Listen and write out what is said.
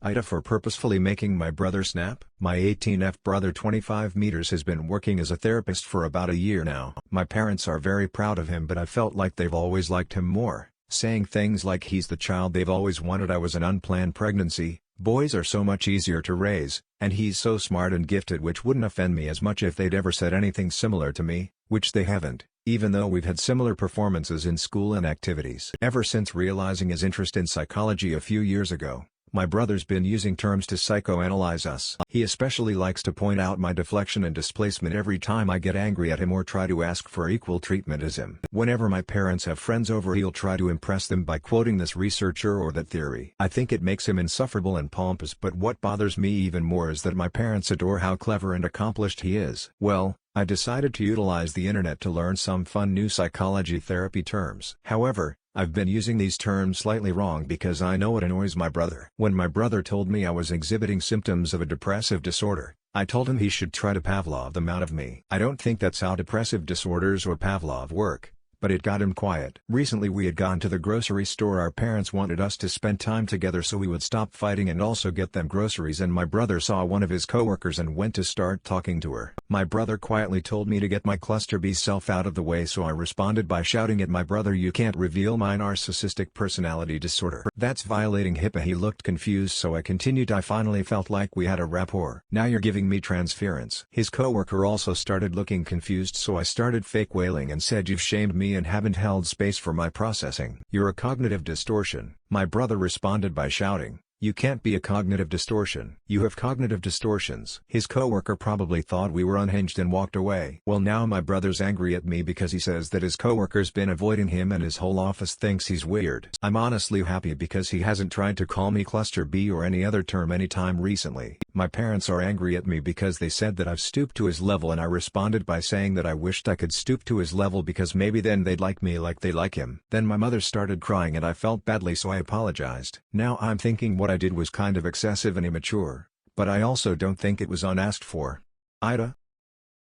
AITA for purposefully making my brother snap. My 18F brother 25 meters has been working as a therapist for about a year now. My parents are very proud of him, but I felt like they've always liked him more, saying things like he's the child they've always wanted. I was an unplanned pregnancy, boys are so much easier to raise, and he's so smart and gifted, which wouldn't offend me as much if they'd ever said anything similar to me, which they haven't, even though we've had similar performances in school and activities. Ever since realizing his interest in psychology a few years ago, my brother's been using terms to psychoanalyze us. He especially likes to point out my deflection and displacement every time I get angry at him or try to ask for equal treatment as him. Whenever my parents have friends over, he'll try to impress them by quoting this researcher or that theory. I think it makes him insufferable and pompous, but what bothers me even more is that my parents adore how clever and accomplished he is. Well, I decided to utilize the internet to learn some fun new psychology therapy terms. However, I've been using these terms slightly wrong because I know it annoys my brother. When my brother told me I was exhibiting symptoms of a depressive disorder, I told him he should try to Pavlov them out of me. I don't think that's how depressive disorders or Pavlov work, but it got him quiet. Recently we had gone to the grocery store. Our parents wanted us to spend time together so we would stop fighting and also get them groceries, and my brother saw one of his coworkers and went to start talking to her. My brother quietly told me to get my cluster B self out of the way, so I responded by shouting at my brother, "You can't reveal my narcissistic personality disorder. That's violating HIPAA." He looked confused, so I continued. I finally felt like we had a rapport. "Now you're giving me transference." His coworker also started looking confused, so I started fake wailing and said, "You've shamed me and haven't held space for my processing. You're a cognitive distortion." My brother responded by shouting, "You can't be a cognitive distortion. You have cognitive distortions." His coworker probably thought we were unhinged and walked away. Well, now my brother's angry at me because he says that his coworker's been avoiding him and his whole office thinks he's weird. I'm honestly happy because he hasn't tried to call me cluster B or any other term anytime recently. My parents are angry at me because they said that I've stooped to his level, and I responded by saying that I wished I could stoop to his level because maybe then they'd like me like they like him. Then my mother started crying and I felt badly, so I apologized. Now I'm thinking what I did was kind of excessive and immature, but I also don't think it was unasked for. AITA.